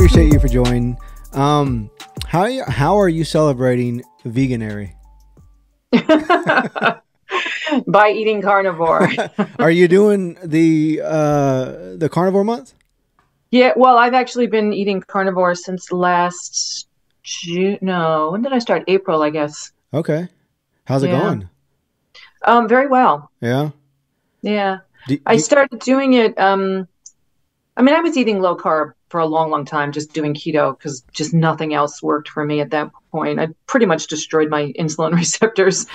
appreciate you for joining. How are you celebrating veganary? By eating carnivore. Are you doing the carnivore month? Yeah, well, I've actually been eating carnivore since last June. No, when did I start? April, I guess. Okay. How's it Yeah. going? Very well. Yeah. Yeah. Do, I do, started doing it. I mean, I was eating low carb for a long, long time, just doing keto because just nothing else worked for me at that point. I pretty much destroyed my insulin receptors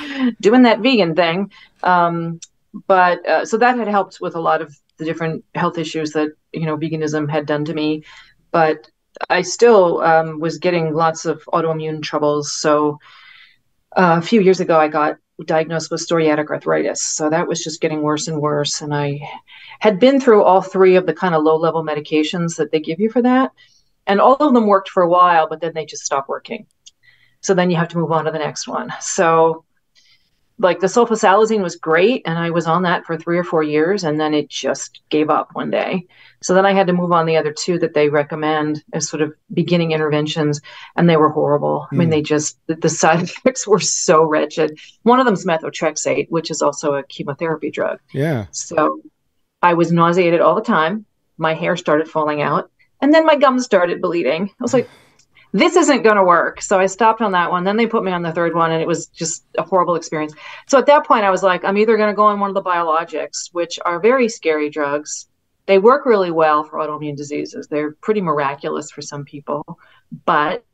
doing that vegan thing. But so that had helped with a lot of the different health issues that, veganism had done to me. But I still was getting lots of autoimmune troubles. So a few years ago, I got diagnosed with psoriatic arthritis. So that was just getting worse and worse. And I had been through all three of the kind of low-level medications that they give you for that. And all of them worked for a while, but then they just stopped working. So then you have to move on to the next one. So like the sulfasalazine was great, and I was on that for 3 or 4 years, and then it just gave up one day. So then I had to move on the other two that they recommend as sort of beginning interventions, and they were horrible. I mean, the side effects were so wretched. One of them's methotrexate, which is also a chemotherapy drug. yeah. So I was nauseated all the time. My hair started falling out, and then my gums started bleeding. I was like, this isn't going to work. So I stopped on that one. Then they put me on the third one, and it was just a horrible experience. So at that point, I was like, I'm either going to go on one of the biologics, which are very scary drugs. They work really well for autoimmune diseases. They're pretty miraculous for some people. But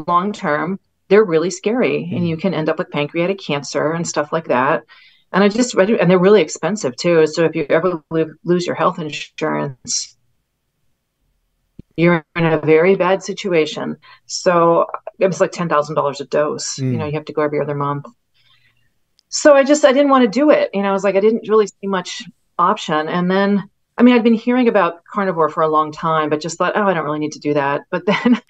long term, they're really scary, and you can end up with pancreatic cancer and stuff like that. And and they're really expensive too. So if you ever lose your health insurance, you're in a very bad situation. So it was like $10,000 a dose. You have to go every other month. So I didn't want to do it. I was like, I didn't really see much option. And then, I mean, I'd been hearing about carnivore for a long time, but just thought, oh, I don't really need to do that. But then,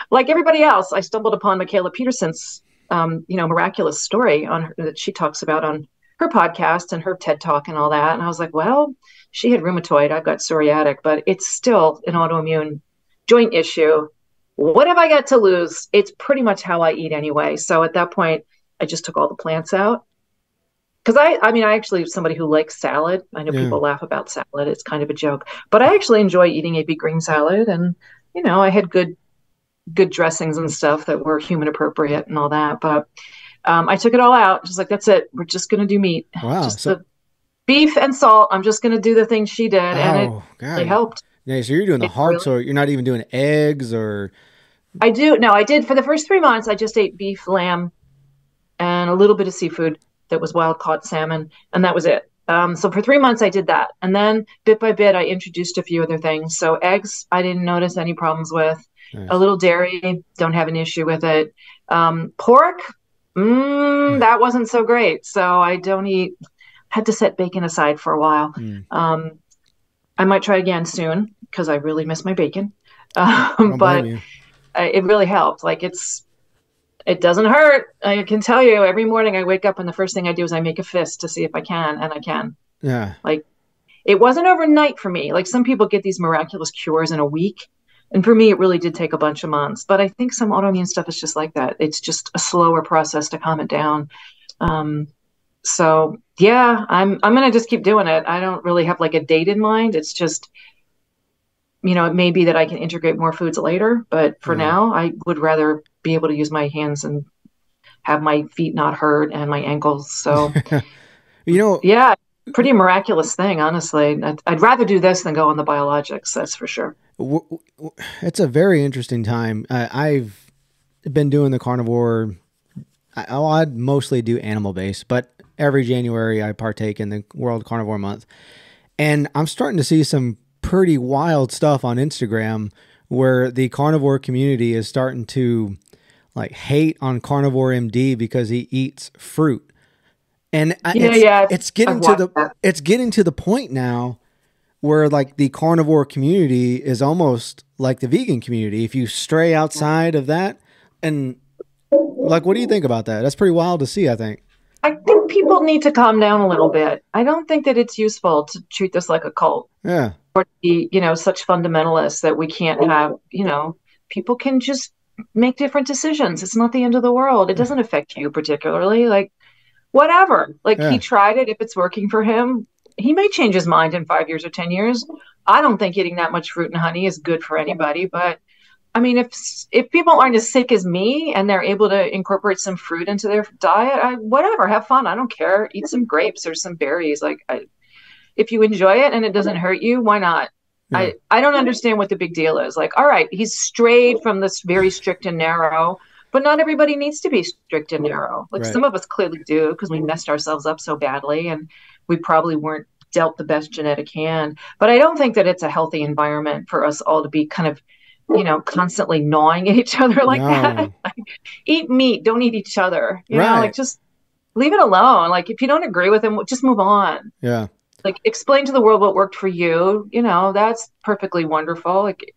like everybody else, I stumbled upon Michaela Peterson's, miraculous story that she talks about on her podcast and her TED Talk and all that. And I was like, well, she had rheumatoid. I've got psoriatic, but it's still an autoimmune joint issue. What have I got to lose? It's pretty much how I eat anyway. So at that point, I just took all the plants out. Because I actually am somebody who likes salad. I know people laugh about salad. It's kind of a joke. But I actually enjoy eating a big green salad. And, I had good dressings and stuff that were human appropriate and all that. But I took it all out. Just like, that's it. We're just going to do meat. Wow. Just the beef and salt. I'm just going to do the thing she did. And it really helped. Yeah, so you're doing the hard, so you're not even doing eggs or... I do. No, I did. For the first 3 months, I just ate beef, lamb, and a little bit of seafood that was wild-caught salmon, and that was it. So for 3 months, I did that. And then bit by bit, I introduced a few other things. So eggs, I didn't notice any problems with. Nice. A little dairy, don't have an issue with it. Pork, that wasn't so great. So I don't eat... Had to set bacon aside for a while. I might try again soon because I really miss my bacon. But it really helped. Like it doesn't hurt. I can tell you every morning I wake up and the first thing I do is I make a fist to see if I can, and I can. Yeah. Like it wasn't overnight for me. Like some people get these miraculous cures in a week. And for me, it really did take a bunch of months. But I think some autoimmune stuff is just like that. It's just a slower process to calm it down. So yeah, I'm going to just keep doing it. I don't really have like a date in mind. It's just, it may be that I can integrate more foods later, but for now I would rather be able to use my hands and have my feet not hurt and my ankles. So, yeah, pretty miraculous thing, honestly. I'd rather do this than go on the biologics. That's for sure. It's a very interesting time. I've been doing the carnivore. I mostly do animal based, but every January I partake in the World Carnivore Month. And I'm starting to see some pretty wild stuff on Instagram where the carnivore community is starting to like hate on Carnivore MD because he eats fruit. And it's getting to the point now where like the carnivore community is almost like the vegan community. If you stray outside of that, and like, what do you think about that? That's pretty wild to see, I think. I think people need to calm down a little bit. I don't think that it's useful to treat this like a cult. Yeah. Or to be, such fundamentalists that we can't have, people can just make different decisions. It's not the end of the world. It doesn't affect you particularly. Like, whatever. Like, he Yeah. tried it. If it's working for him, he may change his mind in 5 years or 10 years. I don't think eating that much fruit and honey is good for anybody, but I mean, if people aren't as sick as me and they're able to incorporate some fruit into their diet, whatever, have fun. I don't care. Eat some grapes or some berries. Like, if you enjoy it and it doesn't hurt you, why not? Yeah. I don't understand what the big deal is. Like, all right, he's strayed from this very strict and narrow, but not everybody needs to be strict and narrow. Like, Right. some of us clearly do because we messed ourselves up so badly and we probably weren't dealt the best genetic hand. But I don't think that it's a healthy environment for us all to be kind of, constantly gnawing at each other like that. No. Eat meat, don't eat each other. Like, Right. just leave it alone. Like, if you don't agree with him, just move on. Yeah. Like, explain to the world what worked for you. That's perfectly wonderful. Like,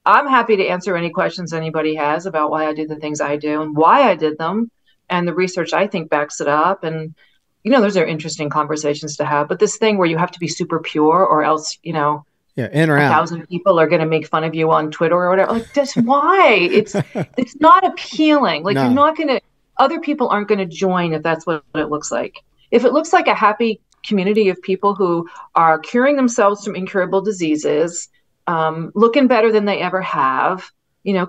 I'm happy to answer any questions anybody has about why I do the things I do and why I did them. And the research, I think, backs it up. And, those are interesting conversations to have. But this thing where you have to be super pure or else, Yeah. In or a out. thousand people are going to make fun of you on Twitter or whatever. Like, that's why it's not appealing. Like, you're No. not going to, other people aren't going to join if that's what it looks like. If it looks like a happy community of people who are curing themselves from incurable diseases, looking better than they ever have,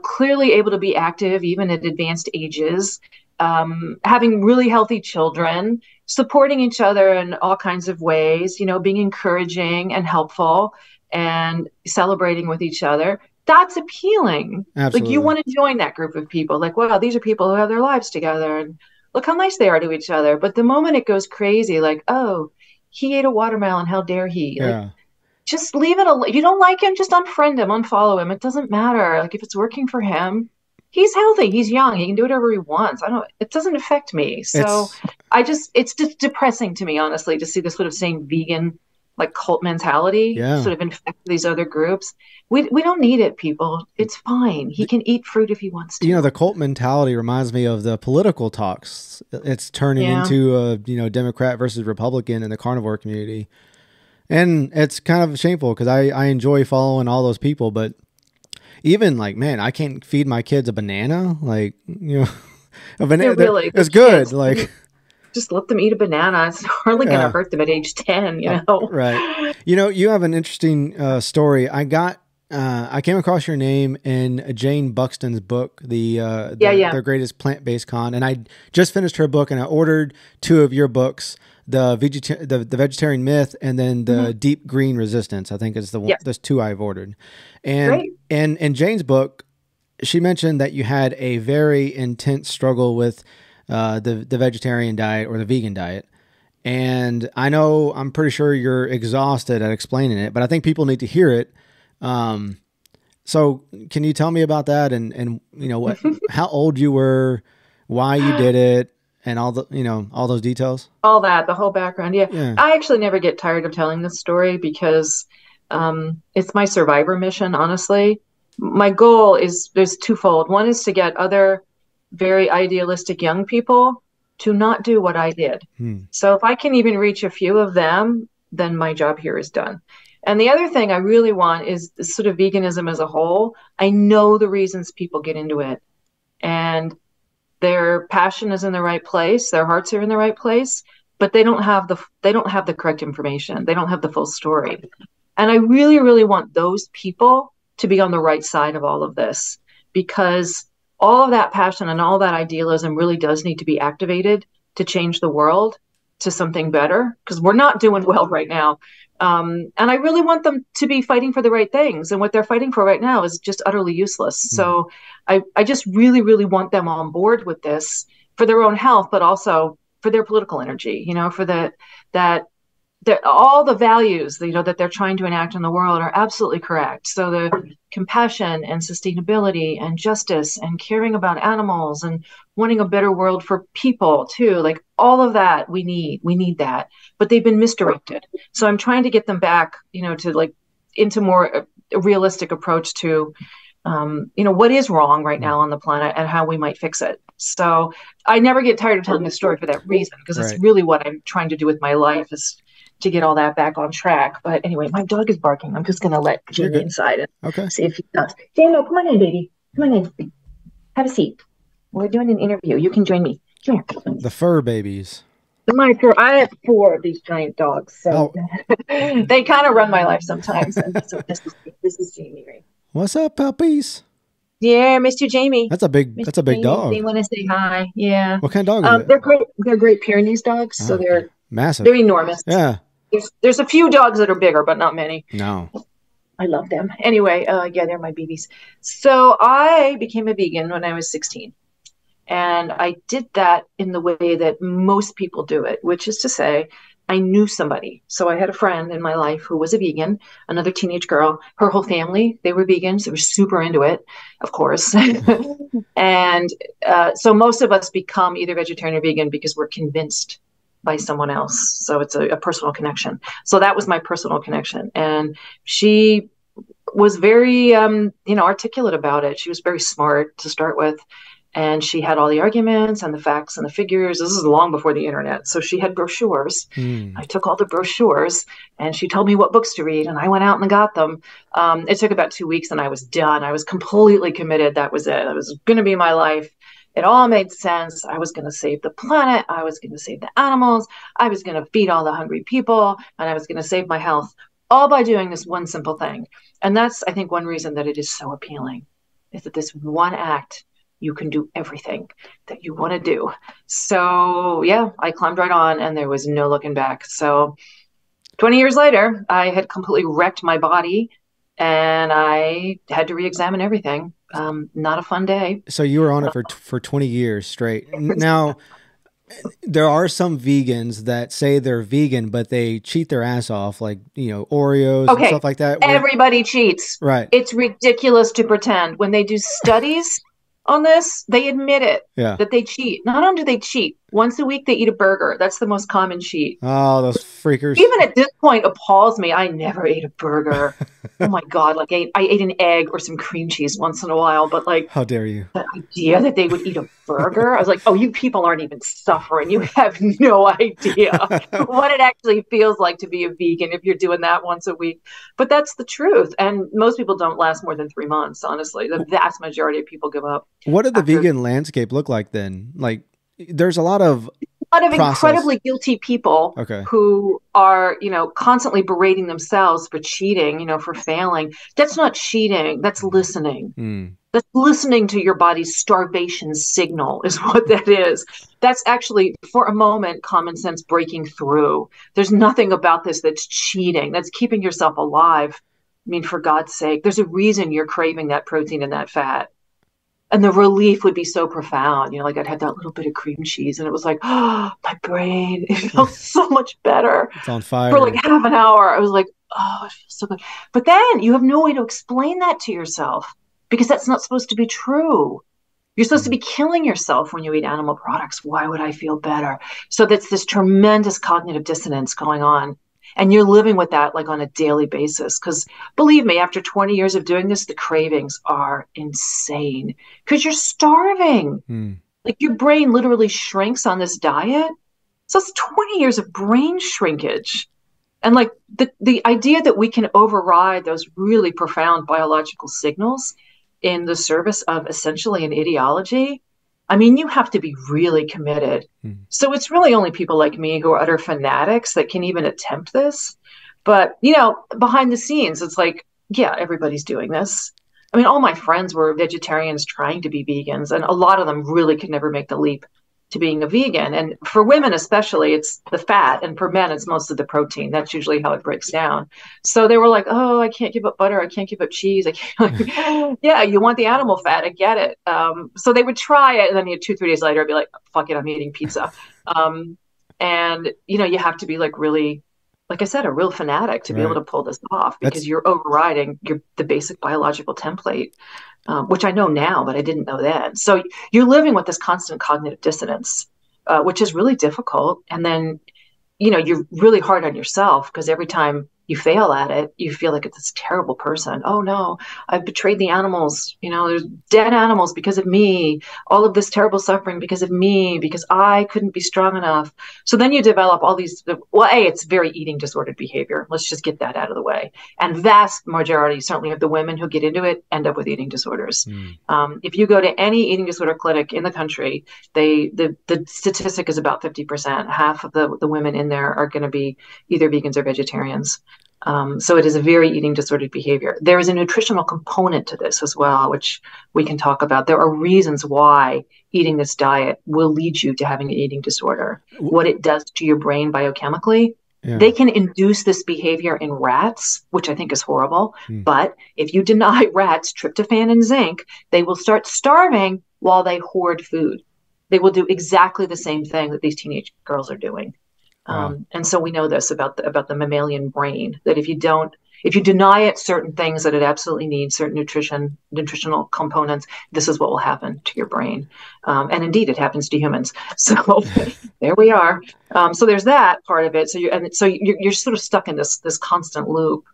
clearly able to be active even at advanced ages, having really healthy children, supporting each other in all kinds of ways, being encouraging and helpful and celebrating with each other. That's appealing. Like, you Absolutely. want to join that group of people. Like, wow, these are people who have their lives together and look how nice they are to each other. But the moment it goes crazy, like, oh, he ate a watermelon, how dare he? Like, Yeah. just leave it alone. You don't like him, just unfriend him, unfollow him. It doesn't matter. Like, if it's working for him, he's healthy, he's young, he can do whatever he wants. It doesn't affect me. So It's it's just depressing to me, honestly, to see this sort of same vegan, like, cult mentality yeah. sort of infect these other groups. We don't need it, people. It's fine. He can eat fruit if he wants to. The cult mentality reminds me of the political talks. It's turning Yeah. into a, Democrat versus Republican in the carnivore community. And it's kind of shameful because I enjoy following all those people, but even like, man, I can't feed my kids a banana. Like, a Yeah, banana, really. The it's good. kids, Like, just let them eat a banana. It's hardly going to yeah, hurt them at age 10, you know? right. You have an interesting story. I came across your name in Jane Buxton's book, Yeah, yeah. their greatest plant-based con, and I just finished her book, and I ordered two of your books, the vegetarian myth, and then the Mhm. deep green resistance. I think is the one. Yes. There's two I've ordered, and Great. in Jane's book, she mentioned that you had a very intense struggle with the vegetarian diet or the vegan diet. And I'm pretty sure you're exhausted at explaining it, but I think people need to hear it. Um, so can you tell me about that and how old you were, why you did it, and all those details? All that, the whole background. Yeah. Yeah. I actually never get tired of telling this story because it's my survivor mission, honestly. My goal is there's twofold. One is to get other very idealistic young people to not do what I did. Hmm. So if I can even reach a few of them, then my job here is done. And the other thing I really want is sort of veganism as a whole. I know the reasons people get into it, and their passion is in the right place, their hearts are in the right place, but they don't have the correct information. They don't have the full story. And I really, really want those people to be on the right side of all of this, because all of that passion and all that idealism really does need to be activated to change the world to something better, because we're not doing well right now. And I really want them to be fighting for the right things. And what they're fighting for right now is just utterly useless. Hmm. So I just really, really want them on board with this for their own health, but also for their political energy, for that all the values that they're trying to enact in the world are absolutely correct. So the compassion and sustainability and justice and caring about animals and wanting a better world for people too, like all of that we need that, but they've been misdirected. So I'm trying to get them back, to like into more a realistic approach to what is wrong right now on the planet and how we might fix it. So I never get tired of telling this story for that reason, because it's Right. really what I'm trying to do with my life, is to get all that back on track. But anyway, my dog is barking. I'm just going to let You're Jamie good. inside Okay. and see if he does. Jamie, come on in, baby. Come on in. Have a seat. We're doing an interview. You can join me. Come here. The fur babies. I have four of these giant dogs, so Oh, they kind of run my life sometimes. And so this is Jamie, right? what's up, puppies? Yeah, Mr. Jamie. That's Mr. a big Jamie. They dog. want to say hi. Yeah. What kind of dog is it? They're great. They're Great Pyrenees dogs, so Oh, okay. they're Massive. enormous. Yeah. There's a few dogs that are bigger, but not many. No. I love them. Anyway, yeah, they're my babies. So I became a vegan when I was 16. And I did that in the way that most people do it, which is to say, I knew somebody. So I had a friend in my life who was a vegan, another teenage girl. Her whole family, they were vegans. They were super into it, of course. And so most of us become either vegetarian or vegan because we're convinced by someone else. So it's a personal connection. So that was my personal connection. And she was very, articulate about it. She was very smart to start with. And she had all the arguments and the facts and the figures. This is long before the internet. So she had brochures. I took all the brochures and she told me what books to read. And I went out and got them. It took about 2 weeks and I was done. I was completely committed. That was it. It was going to be my life. It all made sense. I was going to save the planet. I was going to save the animals. I was going to feed all the hungry people. And I was going to save my health, all by doing this one simple thing. And that's, I think, one reason that it is so appealing, is that this one act, you can do everything that you want to do. So yeah, I climbed right on and there was no looking back. So 20 years later, I had completely wrecked my body and I had to re-examine everything. Not a fun day. So you were on it for 20 years straight. Now, there are some vegans that say they're vegan, but they cheat their ass off, like, Oreos and stuff like that. Everybody cheats. Right. It's ridiculous to pretend. When they do studies on this, they admit it, that they cheat. Not only do they cheat, once a week they eat a burger. That's the most common cheat. Oh, those freakers. Even at this point appalls me. I never ate a burger. Oh my God. Like I ate an egg or some cream cheese once in a while, but like, how dare you? The idea that they would eat a burger, I was like, oh, you people aren't even suffering. You have no idea what it actually feels like to be a vegan if you're doing that once a week. But that's the truth. And most people don't last more than 3 months, honestly. The vast majority of people give up. What did the vegan landscape look like then? Like, there's a lot of incredibly guilty people who are, constantly berating themselves for cheating, for failing. That's not cheating. That's listening. That's listening to your body's starvation signal is what that is. That's actually, for a moment, common sense breaking through. There's nothing about this that's cheating. That's keeping yourself alive. I mean, for God's sake, there's a reason you're craving that protein and that fat. And the relief would be so profound. Like I'd had that little bit of cream cheese and it was like, oh, my brain, it felt so much better. It's on fire. For like half an hour. I was like, oh, it feels so good. But then you have no way to explain that to yourself because that's not supposed to be true. You're supposed to be killing yourself when you eat animal products. Why would I feel better? So that's this tremendous cognitive dissonance going on. And you're living with that like on a daily basis. Because believe me, after 20 years of doing this, the cravings are insane because you're starving. Like your brain literally shrinks on this diet. So it's 20 years of brain shrinkage. And like the idea that we can override those really profound biological signals in the service of essentially an ideology. I mean, you have to be really committed. So it's really only people like me who are utter fanatics that can even attempt this. But, behind the scenes, it's like, yeah, everybody's doing this. I mean, all my friends were vegetarians trying to be vegans, and a lot of them really could never make the leap to being a vegan. And for women especially, it's the fat, and for men, it's most of the protein. That's usually how it breaks down. So they were like, oh, I can't give up butter. I can't give up cheese. I can't. Yeah, you want the animal fat. I get it. So they would try it. And then 2-3 days later, I'd be like, fuck it, I'm eating pizza. And, you have to be like really, like I said, a real fanatic to be able to pull this off because you're overriding the basic biological template. Which I know now, but I didn't know then. So you're living with this constant cognitive dissonance, which is really difficult. And then, you're really hard on yourself because every time you fail at it, you feel like it's this terrible person. Oh no, I've betrayed the animals. There's dead animals because of me. All of this terrible suffering because of me, because I couldn't be strong enough. So then you develop all these, well, it's very eating disordered behavior. Let's just get that out of the way. And vast majority, certainly of the women who get into it, end up with eating disorders. If you go to any eating disorder clinic in the country, the statistic is about 50%. Half of the women in there are going to be either vegans or vegetarians. So it is a very eating disordered behavior. There is a nutritional component to this as well, which we can talk about. There are reasons why eating this diet will lead you to having an eating disorder. What it does to your brain biochemically. Yeah. They can induce this behavior in rats, which I think is horrible. But if you deny rats tryptophan and zinc, they will start starving while they hoard food. They will do exactly the same thing that these teenage girls are doing. Wow. And so we know this about the mammalian brain, that if you deny it certain things that it absolutely needs, certain nutritional components, this is what will happen to your brain. And indeed, it happens to humans. So there we are. So there's that part of it. So you're sort of stuck in this constant loop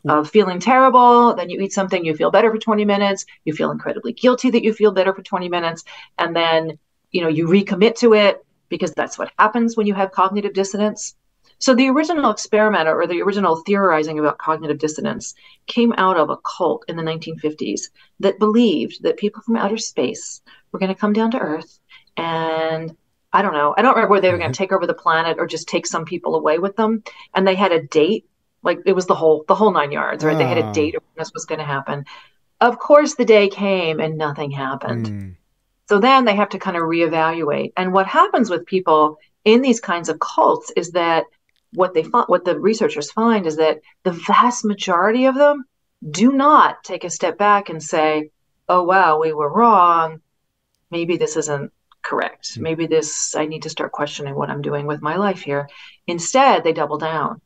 of feeling terrible. Then you eat something, you feel better for 20 minutes. You feel incredibly guilty that you feel better for 20 minutes. And then, you recommit to it, because that's what happens when you have cognitive dissonance. So the original experiment, or the original theorizing about cognitive dissonance, came out of a cult in the 1950s that believed that people from outer space were going to come down to Earth, and I don't remember whether they were going to take over the planet or just take some people away with them. And they had a date, like it was the whole 9 yards, right? They had a date of when this was going to happen. Of course, the day came and nothing happened. So then they have to kind of reevaluate. And what happens with people in these kinds of cults is that what the researchers find is that the vast majority of them do not take a step back and say, oh, wow, we were wrong. Maybe this isn't correct. Maybe I need to start questioning what I'm doing with my life here. Instead, they double down.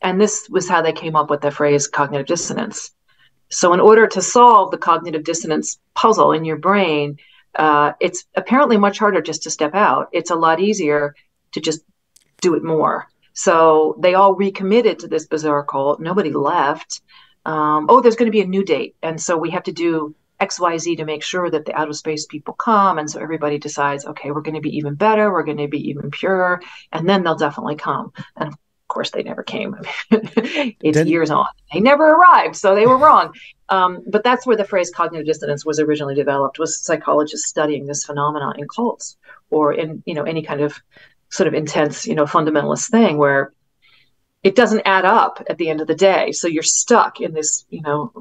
And this was how they came up with the phrase cognitive dissonance. So in order to solve the cognitive dissonance puzzle in your brain, it's apparently much harder just to step out. It's a lot easier to just do it more. So they all recommitted to this bizarre cult. Nobody left. There's going to be a new date. And so we have to do XYZ to make sure that the outer space people come. And so everybody decides, okay, we're going to be even better. We're going to be even purer. And then they'll definitely come. And of course, they never came. It's years on. They never arrived. So they were wrong. But that's where the phrase cognitive dissonance was originally developed, was psychologists studying this phenomenon in cults or in, any kind of sort of intense, fundamentalist thing where it doesn't add up at the end of the day. So you're stuck in this,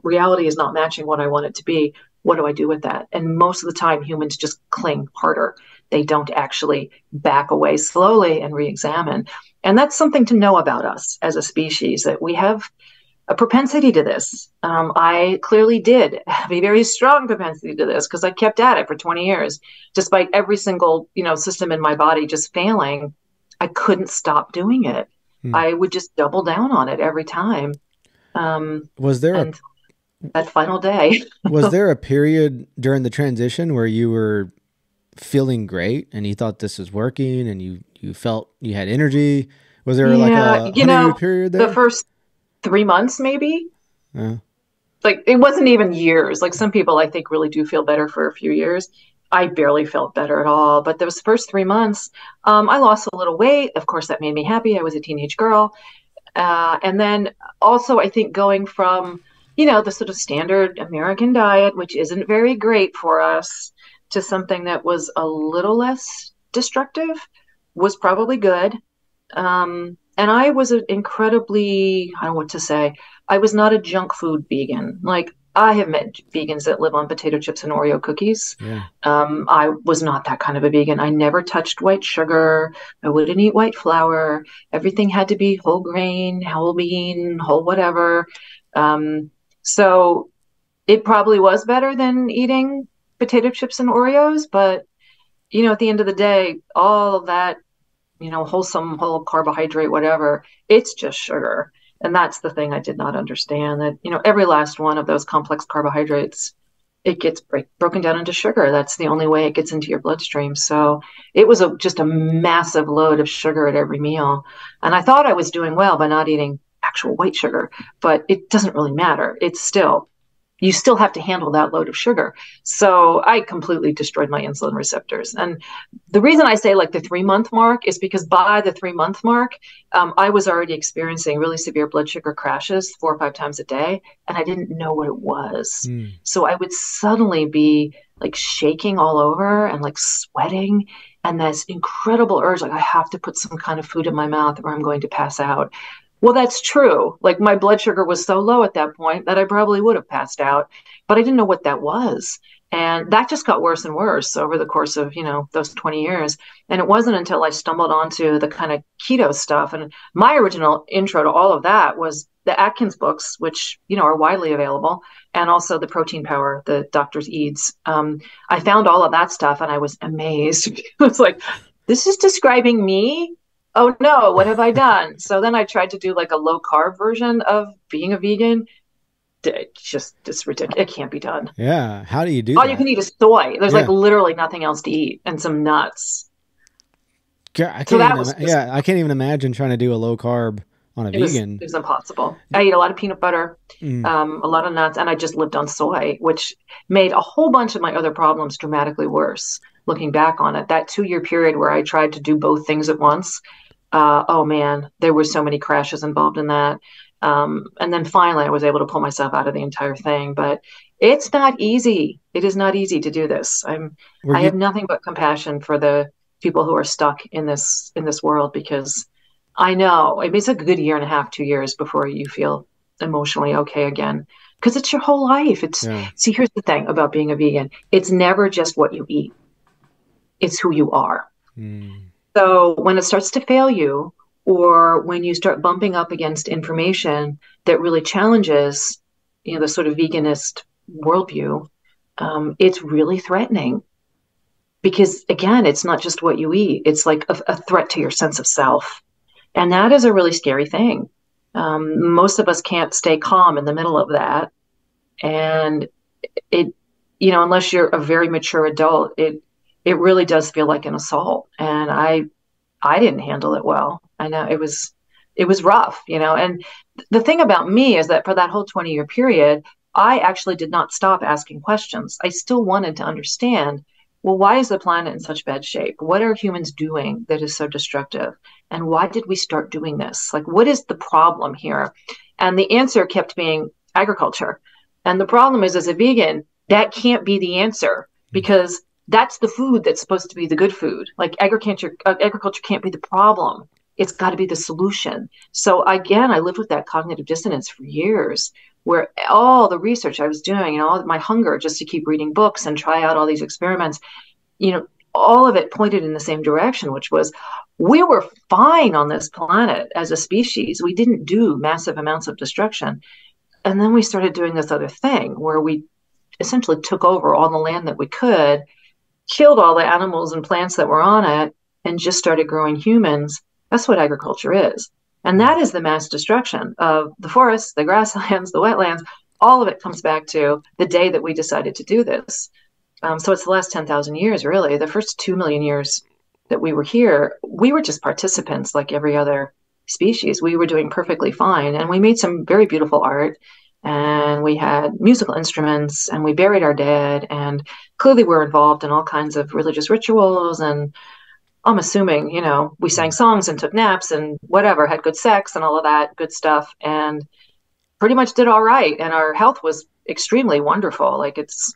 reality is not matching what I want it to be. What do I do with that? And most of the time humans just cling harder. They don't actually back away slowly and re-examine. And that's something to know about us as a species, that we have a propensity to this. I clearly did have a very strong propensity to this because I kept at it for 20 years. Despite every single, system in my body just failing, I couldn't stop doing it. I would just double down on it every time. Was there that final day? Was there a period during the transition where you were feeling great and you thought this was working and you felt you had energy? Was there like a honeymoon period there? The first 3 months, maybe. Yeah. Like it wasn't even years. Like some people, I think, really do feel better for a few years. I barely felt better at all. But those first 3 months, I lost a little weight. Of course, that made me happy. I was a teenage girl. And then also, I think going from, the sort of standard American diet, which isn't very great for us, to something that was a little less destructive was probably good. And I was an incredibly, I don't know what to say, I was not a junk food vegan. Like I have met vegans that live on potato chips and Oreo cookies. Yeah. I was not that kind of a vegan. I never touched white sugar. I wouldn't eat white flour. Everything had to be whole grain, whole bean, whole whatever. So it probably was better than eating potato chips and Oreos. But, at the end of the day, all of that, wholesome, whole carbohydrate, whatever, it's just sugar. And that's the thing I did not understand, that, every last one of those complex carbohydrates, it gets broken down into sugar. That's the only way it gets into your bloodstream. So it was just a massive load of sugar at every meal. And I thought I was doing well by not eating actual white sugar, but it doesn't really matter. You still have to handle that load of sugar. So I completely destroyed my insulin receptors. And the reason I say like the 3-month mark is because by the 3-month mark, I was already experiencing really severe blood sugar crashes 4 or 5 times a day, and I didn't know what it was. So I would suddenly be like shaking all over and like sweating, and this incredible urge, like I have to put some kind of food in my mouth or I'm going to pass out. Well, that's true. Like my blood sugar was so low at that point that I probably would have passed out, but I didn't know what that was. And that just got worse and worse over the course of, those 20 years. And it wasn't until I stumbled onto the kind of keto stuff. And my original intro to all of that was the Atkins books, which, are widely available, and also the Protein Power, the Doctor's Eads. I found all of that stuff and I was amazed. It was like, this is describing me? Oh no, what have I done? So then I tried to do like a low carb version of being a vegan. It's ridiculous. It can't be done. Yeah. How do you do All that? you can eat is soy. There's like literally nothing else to eat and some nuts. I can't even imagine trying to do a low carb on a vegan. It was impossible. I ate a lot of peanut butter, a lot of nuts, and I just lived on soy, which made a whole bunch of my other problems dramatically worse. Looking back on it, that 2-year period where I tried to do both things at once, oh man, there were so many crashes involved in that. And then finally I was able to pull myself out of the entire thing, but it's not easy. It is not easy to do this. I have nothing but compassion for the people who are stuck in this world, because I know it's a good 1.5 years, 2 years before you feel emotionally okay again, because it's your whole life. See, here's the thing about being a vegan. It's never just what you eat. It's who you are. So when it starts to fail you, or when you start bumping up against information that really challenges, the sort of veganist worldview, it's really threatening. Because again, it's not just what you eat. It's like a threat to your sense of self. And that is a really scary thing. Most of us can't stay calm in the middle of that. And unless you're a very mature adult, it really does feel like an assault. And I didn't handle it well. I know it was rough, and the thing about me is that for that whole 20-year period, I actually did not stop asking questions. I still wanted to understand, well, why is the planet in such bad shape? What are humans doing that is so destructive? And why did we start doing this? Like, what is the problem here? And the answer kept being agriculture. And the problem is, as a vegan, that can't be the answer, because that's the food that's supposed to be the good food. Like agriculture can't be the problem. It's got to be the solution. So again, I lived with that cognitive dissonance for years, where all the research I was doing and all my hunger just to keep reading books and try out all these experiments, all of it pointed in the same direction, which was we were fine on this planet as a species. We didn't do massive amounts of destruction. And then we started doing this other thing where we essentially took over all the land that we could, killed all the animals and plants that were on it, and just started growing humans. That's what agriculture is. And that is the mass destruction of the forests, the grasslands, the wetlands. All of it comes back to the day that we decided to do this. So it's the last 10,000 years, really. The first 2 million years that we were here, we were just participants like every other species. We were doing perfectly fine. And we made some very beautiful art. And we had musical instruments, and we buried our dead, and clearly we're involved in all kinds of religious rituals. And I'm assuming, we sang songs and took naps and whatever, had good sex and all of that good stuff, and pretty much did all right. And our health was extremely wonderful. Like it's,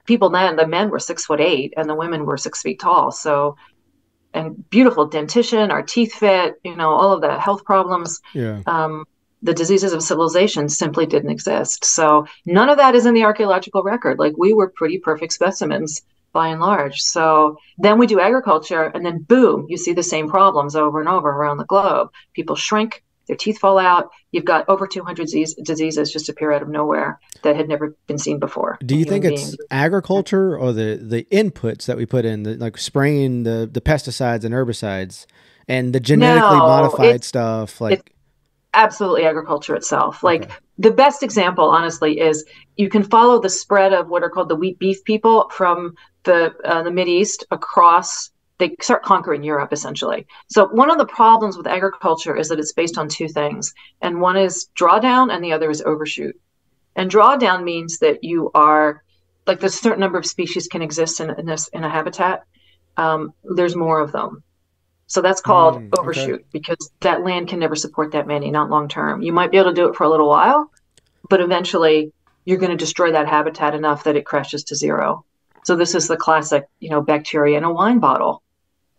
people then, the men were 6'8" and the women were 6 feet tall. So, and beautiful dentition, our teeth fit, all of the health problems. Yeah. The diseases of civilization simply didn't exist. So none of that is in the archaeological record. Like we were pretty perfect specimens by and large. So then we do agriculture, and then boom, you see the same problems over and over around the globe. People shrink, their teeth fall out. You've got over 200 diseases just appear out of nowhere that had never been seen before. Do you think it's agriculture or the inputs that we put in, like spraying the pesticides and herbicides and the genetically modified stuff? Like absolutely agriculture itself. Like the best example, honestly, is you can follow the spread of what are called the wheat beef people from the Mideast across they start conquering Europe, essentially. So one of the problems with agriculture is that it's based on two things. And one is drawdown and the other is overshoot. And drawdown means that you are, like, there's a certain number of species can exist in a habitat. There's more of them. So that's called Okay. overshoot, because that land can never support that many, not long term. You might be able to do it for a little while, but eventually you're going to destroy that habitat enough that it crashes to zero. So this is the classic, bacteria in a wine bottle,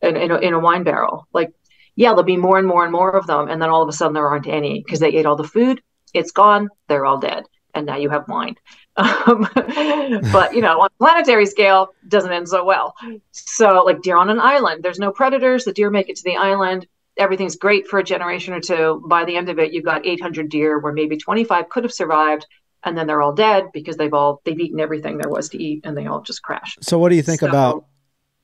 in a wine barrel. Like, yeah, there'll be more and more and more of them, and then all of a sudden there aren't any because they ate all the food. It's gone. They're all dead, and now you have wine. But on a planetary scale, doesn't end so well. So, like deer on an island, there's no predators. The deer make it to the island. Everything's great for a generation or two. By the end of it, you've got 800 deer, where maybe 25 could have survived, and then they're all dead because they've eaten everything there was to eat, and they all just crash. So what do you think about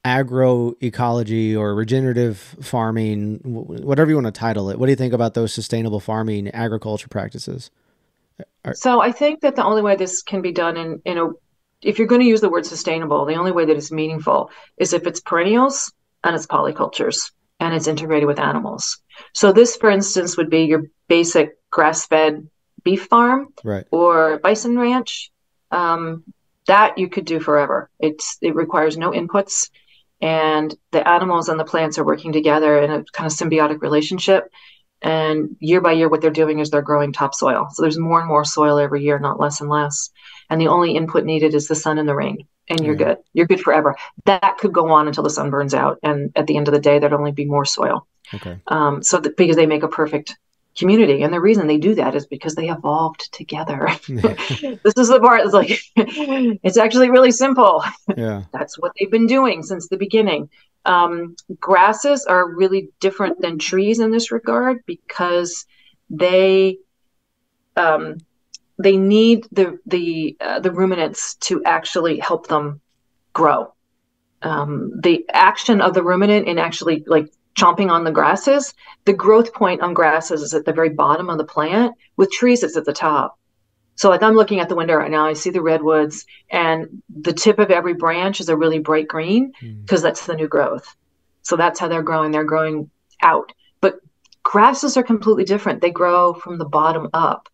agroecology or regenerative farming, whatever you want to title it? What do you think about those sustainable farming agriculture practices? So I think that the only way this can be done if you're going to use the word sustainable, the only way that it's meaningful is if it's perennials and it's polycultures and it's integrated with animals. So this, for instance, would be your basic grass-fed beef farm, right, or bison ranch. That you could do forever. It requires no inputs, and the animals and the plants are working together in a kind of symbiotic relationship. And year by year, what they're doing is they're growing topsoil. So there's more and more soil every year, not less and less. And the only input needed is the sun and the rain, and you're good. You're good forever. That could go on until the sun burns out, and at the end of the day, there'd only be more soil. Okay. Because they make a perfect community, and the reason they do that is because they evolved together. This is the part that's like, it's actually really simple. Yeah. That's what they've been doing since the beginning. Grasses are really different than trees in this regard, because they need the ruminants to actually help them grow. The action of the ruminant in actually like chomping on the grasses, the growth point on grasses is at the very bottom of the plant. With trees, it's at the top. So like I'm looking at the window right now, I see the redwoods, and the tip of every branch is a really bright green, because that's the new growth. So that's how they're growing. They're growing out. But grasses are completely different. They grow from the bottom up,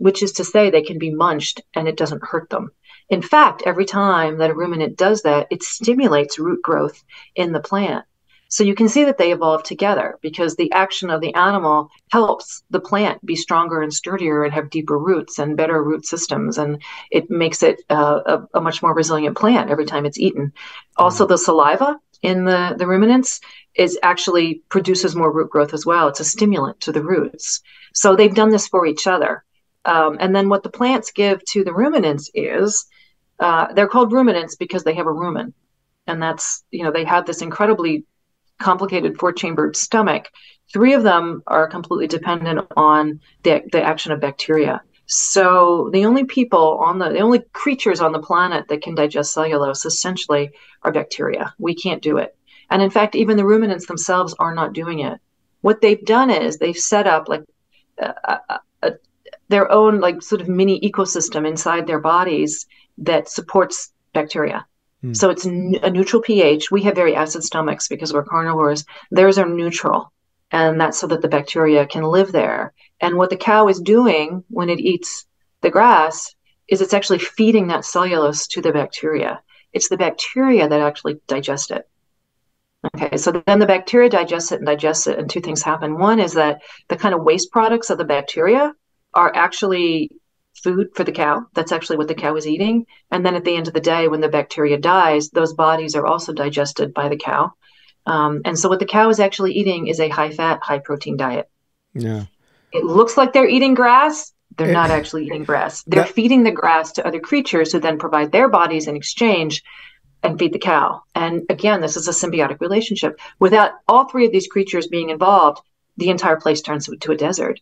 which is to say they can be munched and it doesn't hurt them. In fact, every time that a ruminant does that, it stimulates root growth in the plant. So you can see that they evolve together, because the action of the animal helps the plant be stronger and sturdier and have deeper roots and better root systems. And it makes it a much more resilient plant every time it's eaten. Also, the saliva in the ruminants actually produces more root growth as well. It's a stimulant to the roots. So they've done this for each other. And then what the plants give to the ruminants is, they're called ruminants because they have a rumen. And that's, they have this incredibly complicated 4-chambered stomach. 3 of them are completely dependent on the action of bacteria. So the only creatures on the planet that can digest cellulose essentially are bacteria. We can't do it. And in fact, even the ruminants themselves are not doing it. What they've done is they've set up like their own like sort of mini ecosystem inside their bodies that supports bacteria. So it's a neutral pH. We have very acid stomachs because we're carnivores. Theirs are neutral. And that's so that the bacteria can live there. And what the cow is doing when it eats the grass is it's actually feeding that cellulose to the bacteria. It's the bacteria that actually digest it. Okay, so then the bacteria digests it, and 2 things happen. One is that the kind of waste products of the bacteria are actually food for the cow. That's actually what the cow is eating. And then at the end of the day, when the bacteria dies, those bodies are also digested by the cow. And so what the cow is actually eating is a high-fat, high-protein diet. Yeah. It looks like they're eating grass. They're not actually eating grass. They're feeding the grass to other creatures who then provide their bodies in exchange and feed the cow. And again, this is a symbiotic relationship. Without all 3 of these creatures being involved, the entire place turns into a desert.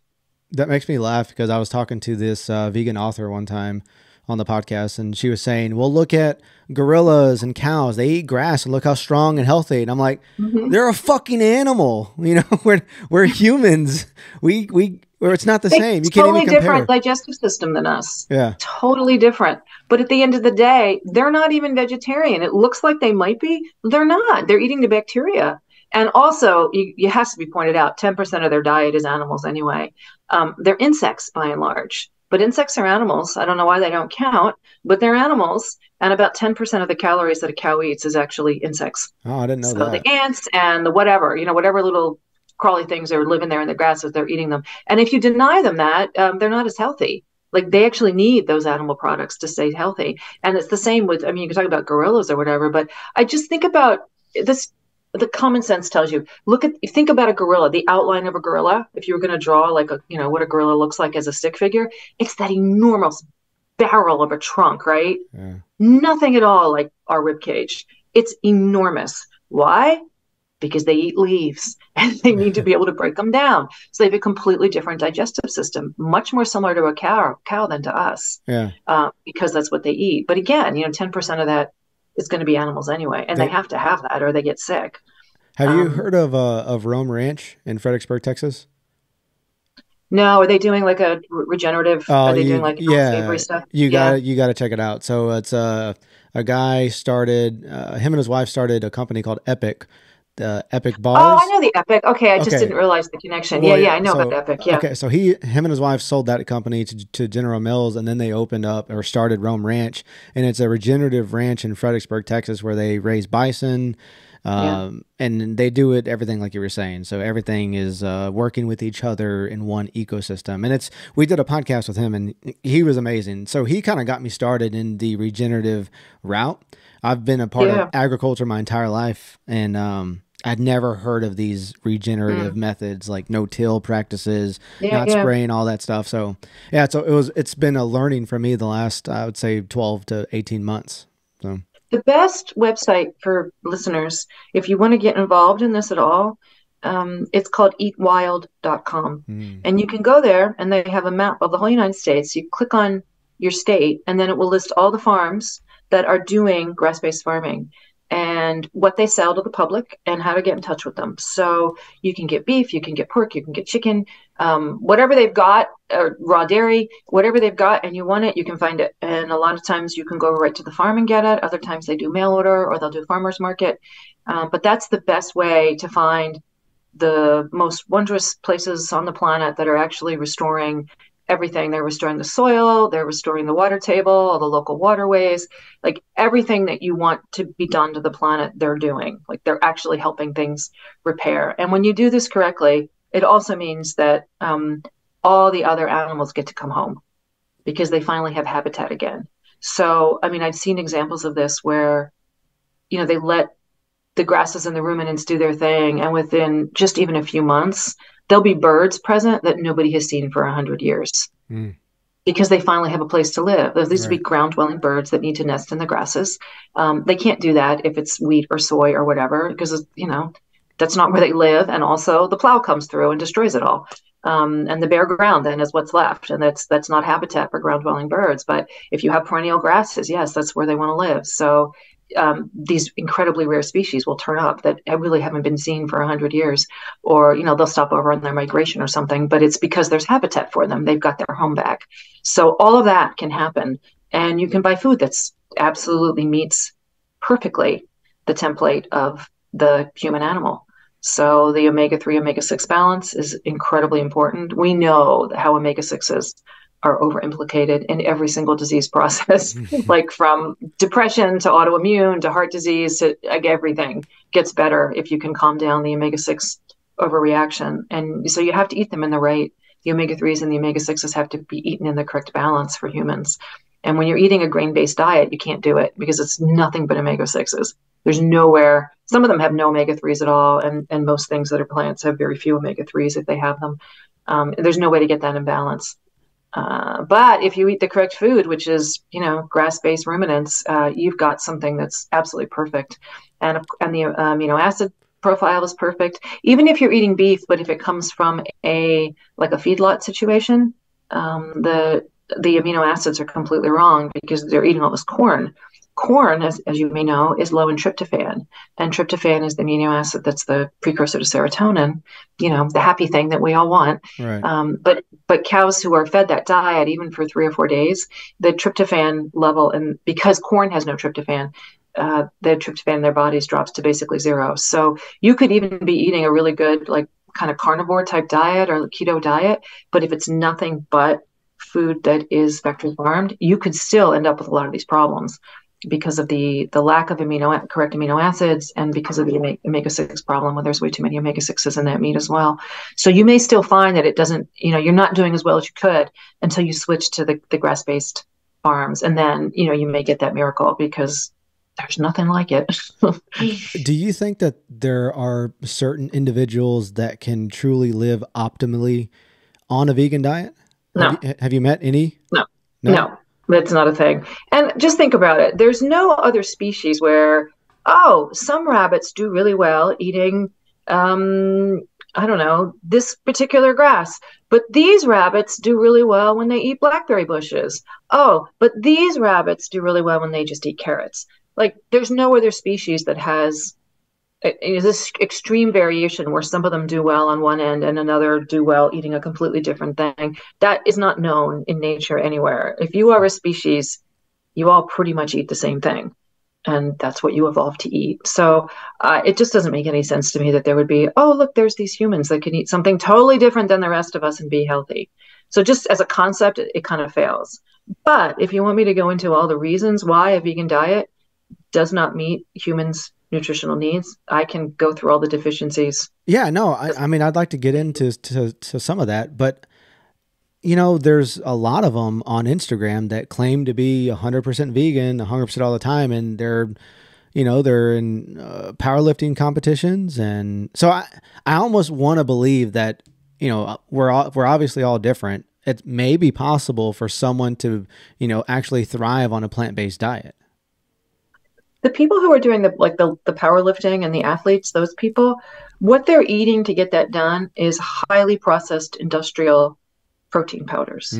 That makes me laugh, because I was talking to this vegan author one time on the podcast, and she was saying, well, look at gorillas and cows. They eat grass, and look how strong and healthy. And I'm like, they're a fucking animal. We're humans. We Or it's not the They same. You can't even totally different compare. digestive system than us. Yeah. Totally different. But at the end of the day, they're not even vegetarian. It looks like they might be. They're not. They're eating the bacteria. And also, it has to be pointed out, 10% of their diet is animals anyway. They're insects by and large. But insects are animals. I don't know why they don't count, but they're animals. And about 10% of the calories that a cow eats is actually insects. Oh, I didn't know So the that. ants and the whatever, whatever little crawly things are living there in the grasses, they're eating them. And if you deny them that, they're not as healthy. Like they actually need those animal products to stay healthy. And it's the same with, I mean, you can talk about gorillas or whatever, but I just think about this. The common sense tells you, think about a gorilla, the outline of a gorilla. If you were going to draw like what a gorilla looks like as a stick figure, it's that enormous barrel of a trunk, right? Yeah. Nothing at all like our rib cage. It's enormous. Why? Because they eat leaves and they need to be able to break them down. So they have a completely different digestive system, much more similar to a cow than to us, Yeah. because that's what they eat. But again, 10% of that is going to be animals anyway, and they They have to have that or they get sick. have you Um, heard of Rome Ranch in Fredericksburg, Texas? no, are they doing like a regenerative? Oh, Are they doing like yeah, savory stuff? you Yeah. got to check it out. So it's a guy started him and his wife started a company called Epic, the Epic Oh, I Bars. know the Epic. Okay, I just Okay, didn't realize the connection. Yeah, well, yeah, I know about so Epic. Yeah, okay, so him and his wife sold that company to General Mills, and then they opened up or started Rome Ranch, and it's a regenerative ranch in Fredericksburg, Texas, where they raise bison, yeah, and they do it everything like you were saying. So everything is working with each other in one ecosystem, and we did a podcast with him, and he was amazing. So he kind of got me started in the regenerative route. I've been a part of yeah. agriculture my entire life, and I'd never heard of these regenerative Mm, methods like no-till practices, yeah, not yeah. spraying, all that stuff. So yeah, it's been a learning for me the last I would say 12 to 18 months. So The best website for listeners, if you want to get involved in this at all, it's called eatwild.com. mm, And you can go there and they have a map of the whole United States. You click on your state and then it will list all the farms that are doing grass-based farming and what they sell to the public and how to get in touch with them. So you can get beef, you can get pork, you can get chicken, whatever they've got, or raw dairy, whatever they've got, and you want it, you can find it. And a lot of times you can go right to the farm and get it. Other times they do mail order or they'll do farmers market. But that's the best way to find the most wondrous places on the planet that are actually restoring everything. They're restoring the soil, they're restoring the water table, all the local waterways, like everything that you want to be done to the planet, they're doing. Like they're actually helping things repair. And when you do this correctly, it also means that all the other animals get to come home because they finally have habitat again. So, I mean, I've seen examples of this where, they let the grasses and the ruminants do their thing, and within just even a few months, there'll be birds present that nobody has seen for 100 years mm, because they finally have a place to live. These would be right. ground-dwelling birds that need to nest in the grasses. They can't do that if it's wheat or soy or whatever because that's not where they live. And also, the plow comes through and destroys it all. And the bare ground then is what's left, and that's not habitat for ground-dwelling birds. But if you have perennial grasses, yes, that's where they want to live. So these incredibly rare species will turn up that really haven't been seen for 100 years, or they'll stop over on their migration or something. But it's because there's habitat for them; they've got their home back. So all of that can happen, and you can buy food that's absolutely meets perfectly the template of the human animal. So the omega-3, omega-6 balance is incredibly important. We know how omega-6s are over implicated in every single disease process, like from depression to autoimmune to heart disease to like everything gets better if you can calm down the omega-6 overreaction. And so you have to eat them in the omega-3s and the omega-6s have to be eaten in the correct balance for humans. And when you're eating a grain-based diet, you can't do it because it's nothing but omega-6s. There's nowhere, some of them have no omega-3s at all, and most things that are plants have very few omega-3s if they have them. There's no way to get that in balance. But if you eat the correct food, which is, grass-based ruminants, you've got something that's absolutely perfect. And the amino acid profile is perfect. Even if you're eating beef, but if it comes from a feedlot situation, the amino acids are completely wrong because they're eating all this corn. corn, as you may know, is low in tryptophan. And tryptophan is the amino acid that's the precursor to serotonin, the happy thing that we all want. Right. But cows who are fed that diet, even for 3 or 4 days, the tryptophan level, and because corn has no tryptophan, the tryptophan in their bodies drops to basically zero. So you could even be eating a really good, like, kind of carnivore type diet or keto diet, but if it's nothing but food that is factory farmed, you could still end up with a lot of these problems because of the lack of correct amino acids, and because of the omega-6 problem, where there's way too many omega-6s in that meat as well. So you may still find that it doesn't, you're not doing as well as you could until you switch to the grass-based farms. And then, you may get that miracle, because there's nothing like it. Do you think that there are certain individuals that can truly live optimally on a vegan diet? No. Have you met any? No, that's not a thing. And just think about it. There's no other species where, some rabbits do really well eating, I don't know, this particular grass, but these rabbits do really well when they eat blackberry bushes. Oh, but these rabbits do really well when they just eat carrots. Like, there's no other species that has this extreme variation where some of them do well on one end and another do well eating a completely different thing. That is not known in nature anywhere. If you are a species, you all pretty much eat the same thing, and that's what you evolved to eat. So it just doesn't make any sense to me that there would be, look, there's these humans that can eat something totally different than the rest of us and be healthy. So just as a concept, it kind of fails. But if you want me to go into all the reasons why a vegan diet does not meet humans' nutritional needs, I can go through all the deficiencies. Yeah, no, I mean, I'd like to get into to some of that, but there's a lot of them on Instagram that claim to be 100% vegan, 100% all the time, and they're in powerlifting competitions, and so I almost want to believe that we're obviously all different. It may be possible for someone to actually thrive on a plant-based diet. The people who are doing the powerlifting and the athletes, those people, what they're eating to get that done is highly processed industrial protein powders.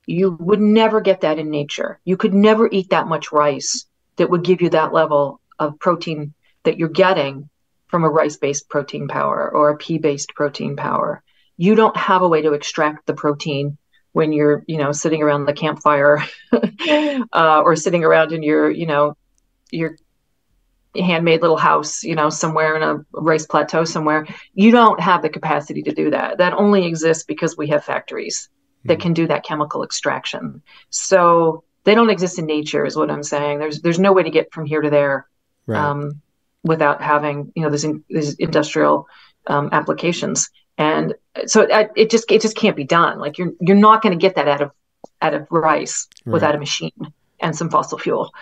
You would never get that in nature. You could never eat that much rice that would give you that level of protein that you're getting from a rice-based protein powder or a pea-based protein powder. You don't have a way to extract the protein when you're, sitting around the campfire or sitting around in your handmade little house, somewhere in a rice plateau somewhere. You don't have the capacity to do that. That only exists because we have factories that can do that chemical extraction. So they don't exist in nature, is what I'm saying. There's no way to get from here to there, right, without having these industrial applications. And so it just can't be done. Like, you're not going to get that out of rice, right, without a machine and some fossil fuel.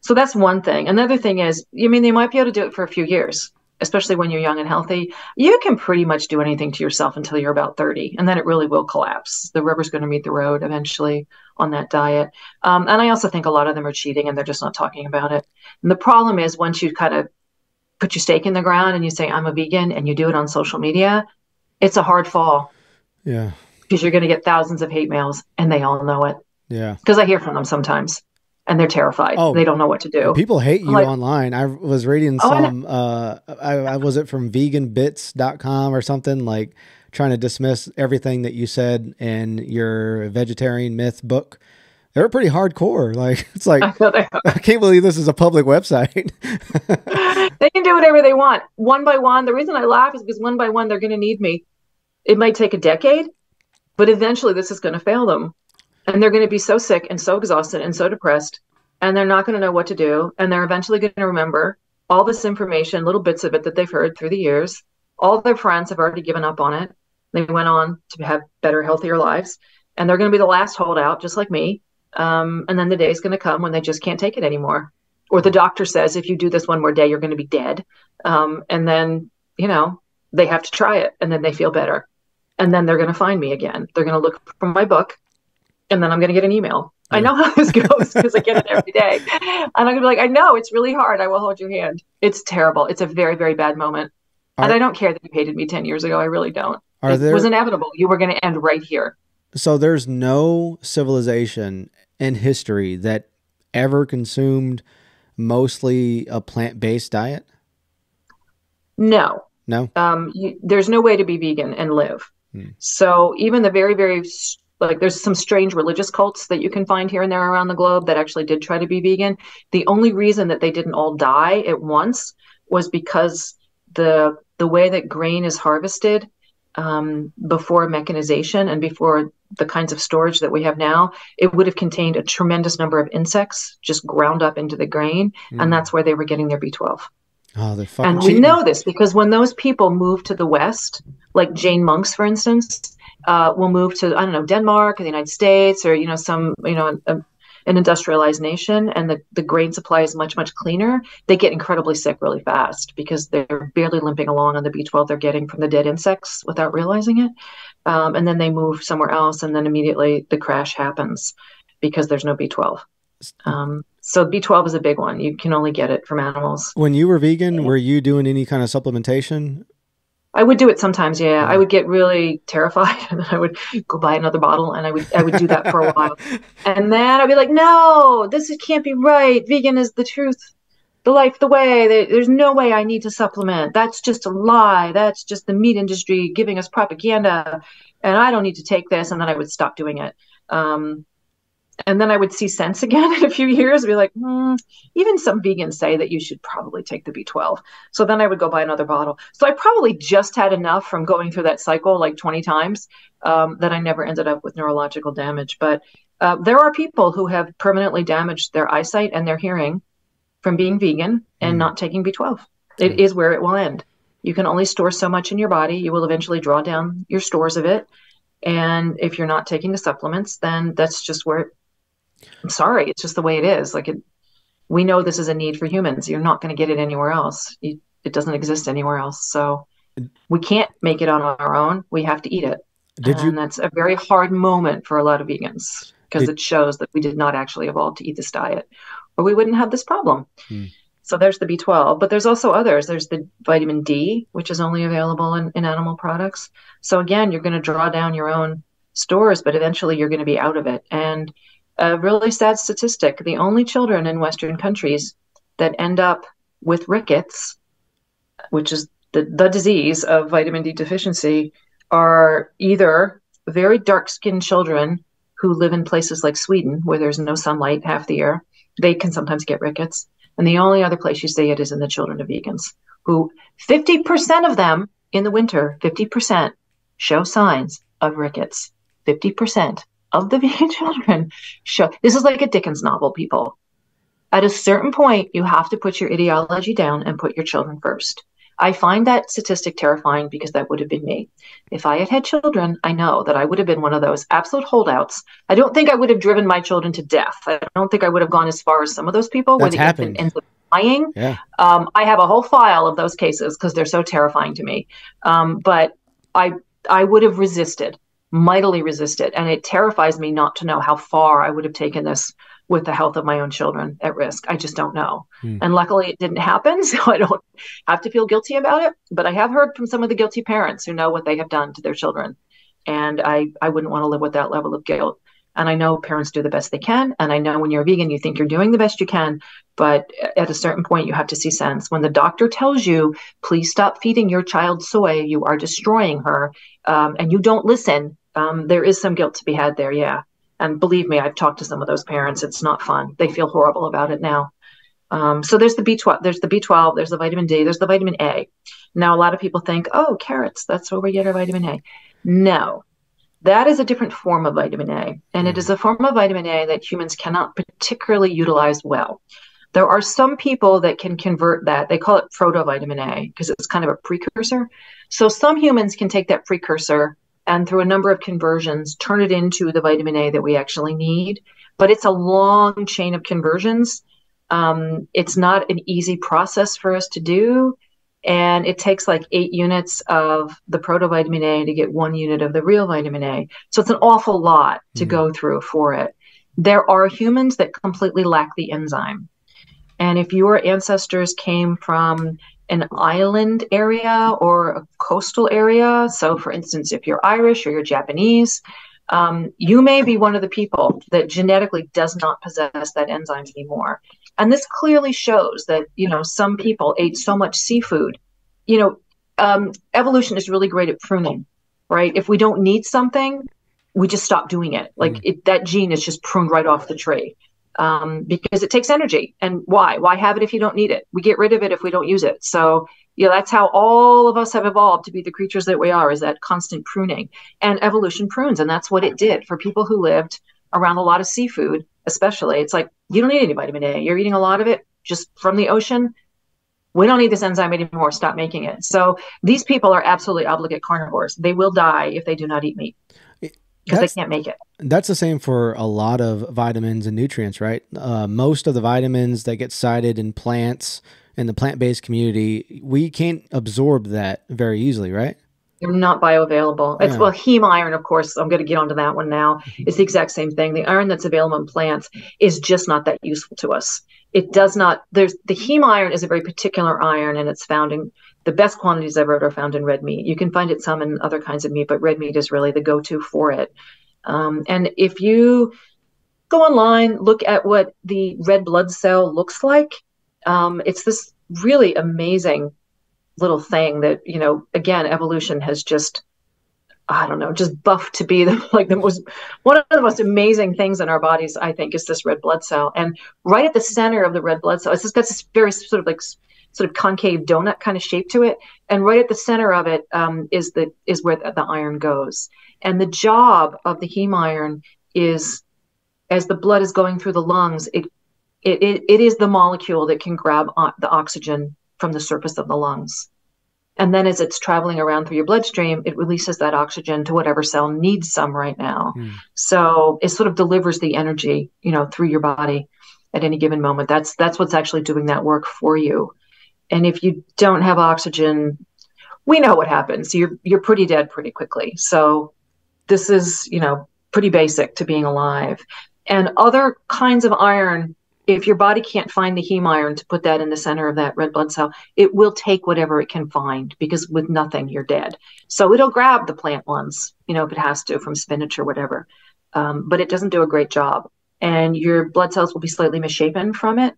So that's one thing. Another thing is, they might be able to do it for a few years, especially when you're young and healthy. You can pretty much do anything to yourself until you're about 30, and then it really will collapse. The rubber's going to meet the road eventually on that diet. And I also think a lot of them are cheating, and they're just not talking about it. And the problem is, once you kind of put your stake in the ground and you say, I'm a vegan, and you do it on social media, it's a hard fall. Yeah. Because you're going to get thousands of hate mails, and they all know it. Yeah. Because I hear from them sometimes. And they're terrified. They don't know what to do. People hate you online. I was reading some, I was it from veganbits.com or something, like trying to dismiss everything that you said in your vegetarian myth book. They were pretty hardcore. Like, it's like, I can't believe this is a public website. They can do whatever they want. One by one. The reason I laugh is because one by one, they're going to need me. It might take a decade, but eventually this is going to fail them. And they're going to be so sick and so exhausted and so depressed, and they're not going to know what to do. And they're eventually going to remember all this information, little bits of it that they've heard through the years. All their friends have already given up on it. They went on to have better, healthier lives. And they're going to be the last holdout, just like me. And then the day is going to come when they just can't take it anymore. Or the doctor says, if you do this one more day, you're going to be dead. And then, they have to try it, and then they feel better. And then they're going to find me again. They're going to look for my book. And then I'm going to get an email. I know how this goes because I get it every day. And I'm going to be like, I know it's really hard. I will hold your hand. It's terrible. It's a very, very bad moment. And I don't care that you hated me 10 years ago. I really don't. It was inevitable. You were going to end right here. So there's no civilization in history that ever consumed mostly a plant-based diet? No. No? There's no way to be vegan and live. So even the very, very, like, there's some strange religious cults that you can find here and there around the globe that actually did try to be vegan. The only reason that they didn't all die at once was because the way that grain is harvested, before mechanization and before the kinds of storage that we have now, it would have contained a tremendous number of insects just ground up into the grain, and that's where they were getting their B12. Oh, they're fucking And we cheating. know this because when those people move to the West, like Jane Monks, for instance, will move to, I don't know, Denmark or the United States, or, some, an industrialized nation, and the grain supply is much, much cleaner. They get incredibly sick really fast because they're barely limping along on the B12 they're getting from the dead insects without realizing it. And then they move somewhere else, and then immediately the crash happens because there's no B12. So B12 is a big one. You can only get it from animals. When you were vegan, were you doing any kind of supplementation? I would do it sometimes, yeah. I would get really terrified, and then I would go buy another bottle, and I would do that for a while. And then I'd be like, no, can't be right. Vegan is the truth, the life, the way. There's no way I need to supplement. That's just a lie. That's just the meat industry giving us propaganda, and I don't need to take this. And then I would stop doing it. And then I would see sense again in a few years, be like, even some vegans say that you should probably take the B12. So then I would go buy another bottle. So I probably just had enough from going through that cycle like 20 times, that I never ended up with neurological damage. But there are people who have permanently damaged their eyesight and their hearing from being vegan and not taking B12. It is where it will end. You can only store so much in your body. You will eventually draw down your stores of it. And if you're not taking the supplements, then that's just where I'm sorry, it's just the way it is. We know this is a need for humans. You're not going to get it anywhere else. It doesn't exist anywhere else. So we can't make it on our own. We have to eat it. And that's a very hard moment for a lot of vegans, because it shows that we did not actually evolve to eat this diet, or we wouldn't have this problem. So there's the B12, but there's also others. There's the vitamin D, which is only available in animal products. So again, you're going to draw down your own stores, but eventually you're going to be out of it. And a really sad statistic, the only children in Western countries that end up with rickets, which is the disease of vitamin D deficiency, are either very dark-skinned children who live in places like Sweden, where there's no sunlight half the year. They can sometimes get rickets. And the only other place you see it is in the children of vegans, who 50% of them in the winter, 50% show signs of rickets. 50% of the vegan children show. This is like a Dickens novel, people. At a certain point, you have to put your ideology down and put your children first. I find that statistic terrifying because that would have been me. If I had had children, I know that I would have been one of those absolute holdouts. I don't think I would have driven my children to death. I don't think I would have gone as far as some of those people where the infant ends up dying. Yeah. I have a whole file of those cases because they're so terrifying to me. But I would have resisted, mightily resisted. And it terrifies me not to know how far I would have taken this with the health of my own children at risk. I just don't know. And luckily it didn't happen, so I don't have to feel guilty about it. But I have heard from some of the guilty parents who know what they have done to their children. And I wouldn't want to live with that level of guilt. And I know parents do the best they can. And I know when you're a vegan, you think you're doing the best you can. But at a certain point, you have to see sense. When the doctor tells you, please stop feeding your child soy, you are destroying her, and you don't listen, there is some guilt to be had there, yeah. And believe me, I've talked to some of those parents. It's not fun. They feel horrible about it now. So there's the B12, there's the vitamin D, there's the vitamin A. Now, a lot of people think, oh, carrots, that's where we get our vitamin A. No, that is a different form of vitamin A. And it is a form of vitamin A that humans cannot particularly utilize well. There are some people that can convert that. They call it protovitamin A because it's kind of a precursor. So some humans can take that precursor and through a number of conversions, turn it into the vitamin A that we actually need. But it's a long chain of conversions. It's not an easy process for us to do. And it takes like 8 units of the protovitamin A to get 1 unit of the real vitamin A. So it's an awful lot to go through for it. There are humans that completely lack the enzyme. And if your ancestors came from an island area or a coastal area, so for instance, if you're Irish or you're Japanese, You may be one of the people that genetically does not possess that enzyme anymore. And this clearly shows that, some people ate so much seafood. Evolution is really great at pruning, right? If we don't need something, we just stop doing it. That gene is just pruned right off the tree, because it takes energy. And why? Why have it if you don't need it? We get rid of it if we don't use it. So, that's how all of us have evolved to be the creatures that we are, is that constant pruning. And evolution prunes, and that's what it did for people who lived around a lot of seafood, especially. It's like, you don't need any vitamin A. You're eating a lot of it just from the ocean. We don't need this enzyme anymore. Stop making it. So these people are absolutely obligate carnivores. They will die if they do not eat meat because they can't make it. That's the same for a lot of vitamins and nutrients, right? Most of the vitamins that get cited in plants in the plant-based community, we can't absorb that very easily, right? They're not bioavailable. It's, well, heme iron, of course, I'm going to get onto that one now. It's the exact same thing. The iron that's available in plants is just not that useful to us. It does not, the heme iron is a very particular iron, and it's found in, the best quantities I've heard are found in red meat. You can find it some in other kinds of meat, but red meat is really the go-to for it. And if you go online, look at what the red blood cell looks like, it's this really amazing little thing that, again, evolution has just, I don't know, just buffed to be one of the most amazing things in our bodies, I think, is this red blood cell. And right at the center of the red blood cell, it's got this very sort of concave donut kind of shape to it. And right at the center of it is where the iron goes. And the job of the heme iron is, as the blood is going through the lungs, it is the molecule that can grab the oxygen from the surface of the lungs. And then as it's traveling around through your bloodstream, it releases that oxygen to whatever cell needs some right now. So it sort of delivers the energy, through your body at any given moment. That's what's actually doing that work for you. And if you don't have oxygen, we know what happens. You're pretty dead pretty quickly. So this is, pretty basic to being alive. And other kinds of iron, if your body can't find the heme iron to put that in the center of that red blood cell, it will take whatever it can find, because with nothing, you're dead. So it'll grab the plant ones, if it has to, from spinach or whatever. But it doesn't do a great job. And your blood cells will be slightly misshapen from it.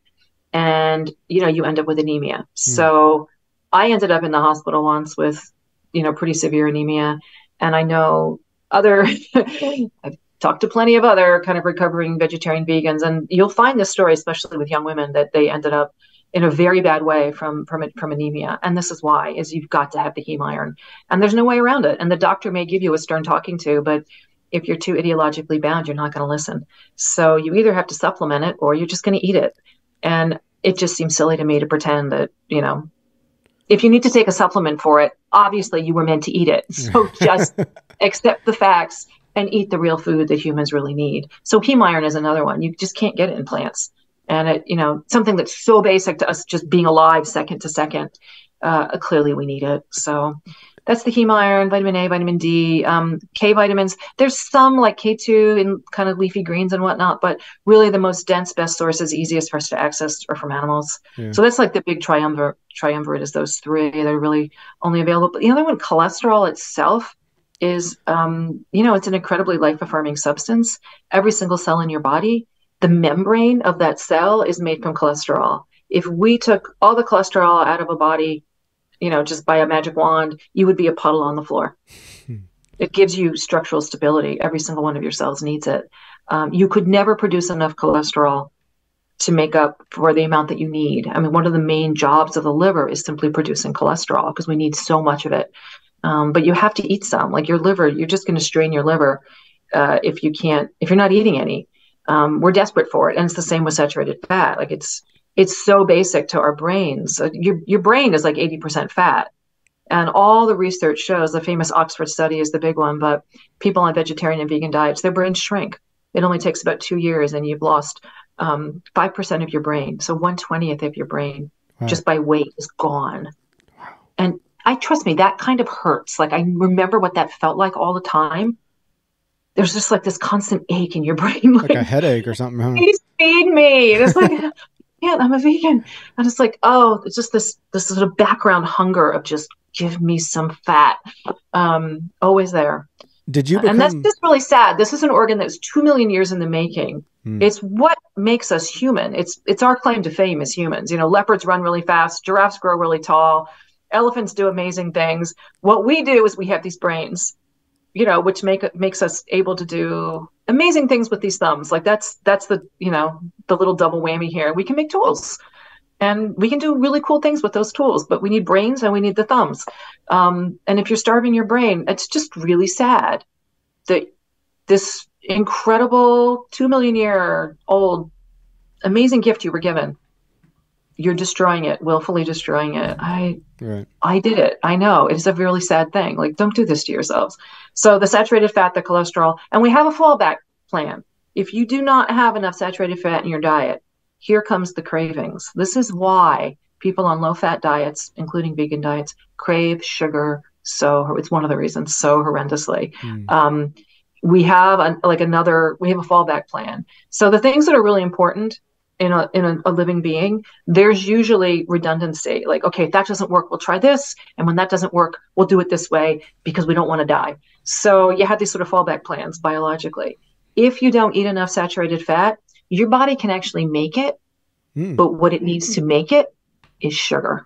And, you end up with anemia. So I ended up in the hospital once with, pretty severe anemia. And I know I've talked to plenty of other kind of recovering vegetarian vegans, and you'll find this story, especially with young women, that they ended up in a very bad way from anemia. And this is why, is you've got to have the heme iron, and there's no way around it. And the doctor may give you a stern talking to, but if you're too ideologically bound, you're not going to listen. So you either have to supplement it or you're just going to eat it. And it just seems silly to me to pretend that, if you need to take a supplement for it, obviously you were meant to eat it. So just accept the facts and eat the real food that humans really need. So heme iron is another one. You just can't get it in plants. And it, something that's so basic to us just being alive second to second, clearly we need it. So that's the heme iron, vitamin A, vitamin D, K vitamins. There's some like K2 in kind of leafy greens and whatnot, but really the most dense, best sources, easiest for us to access are from animals. Yeah. So that's like the big triumvirate is those three. They're really only available. But the other one, cholesterol itself, is, it's an incredibly life-affirming substance. Every single cell in your body, the membrane of that cell is made from cholesterol. If we took all the cholesterol out of a body, just by a magic wand, you would be a puddle on the floor. It gives you structural stability. Every single one of your cells needs it. You could never produce enough cholesterol to make up for the amount that you need. I mean, one of the main jobs of the liver is simply producing cholesterol, because we need so much of it. But you have to eat some. Like your liver, you're just going to strain your liver if you're not eating any. We're desperate for it. And it's the same with saturated fat. Like it's so basic to our brains. Your brain is like 80% fat. And all the research shows, the famous Oxford study is the big one, but people on vegetarian and vegan diets, their brains shrink. It only takes about 2 years and you've lost 5% of your brain. So 1/20th of your brain just by weight is gone. And trust me, that kind of hurts. Like I remember what that felt like all the time. There's just like this constant ache in your brain. Like a headache or something. Huh? Please feed me. It's like, yeah, I'm a vegan. And it's like, oh, it's just this sort of background hunger of just give me some fat. Always there. Did you And that's become? just really sad. This is an organ that's 2 million years in the making. Hmm. It's what makes us human. It's our claim to fame as humans. You know, leopards run really fast, giraffes grow really tall, elephants do amazing things. What we do is we have these brains, you know, which makes us able to do amazing things with these thumbs. Like that's the, you know, the little double whammy here. We can make tools and we can do really cool things with those tools, but we need brains and we need the thumbs. And if you're starving your brain, it's just really sad that this incredible 2 million year old amazing gift you were given, you're destroying it, willfully destroying it. Right. I did it. I know it's a really sad thing. Like, don't do this to yourselves. So the saturated fat, the cholesterol, and we have a fallback plan. If you do not have enough saturated fat in your diet, here comes the cravings. This is why people on low fat diets, including vegan diets, crave sugar. So it's one of the reasons so horrendously. Hmm. We have we have a fallback plan. So the things that are really important in a living being, there's usually redundancy. Like, okay, if that doesn't work, we'll try this. And when that doesn't work, we'll do it this way because we don't want to die. So you have these sort of fallback plans biologically. If you don't eat enough saturated fat, your body can actually make it, but what it needs to make it is sugar.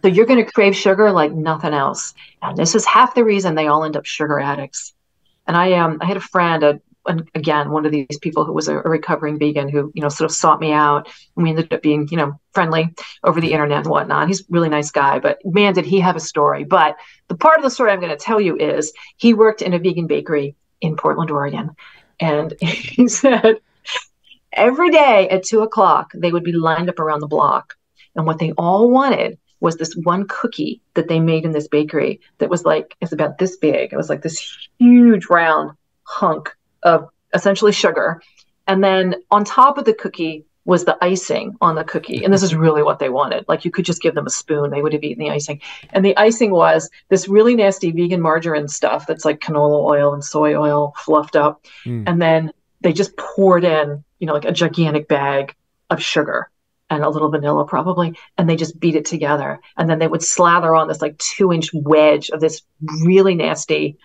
So you're going to crave sugar like nothing else. And this is half the reason they all end up sugar addicts. And I had a friend, again, one of these people who was a recovering vegan who, you know, sort of sought me out. And we ended up being, you know, friendly over the internet and whatnot. He's a really nice guy, but man, did he have a story. But the part of the story I'm going to tell you is he worked in a vegan bakery in Portland, Oregon. And he said every day at 2 o'clock, they would be lined up around the block. And what they all wanted was this one cookie that they made in this bakery that was like, it's about this big. It was like this huge round hunk of essentially sugar. And then on top of the cookie was the icing on the cookie. And this is really what they wanted. Like, you could just give them a spoon, they would have eaten the icing. And the icing was this really nasty vegan margarine stuff that's like canola oil and soy oil fluffed up. And then they just poured in, you know, like a gigantic bag of sugar and a little vanilla probably, and they just beat it together. And then they would slather on this like 2-inch wedge of this really nasty,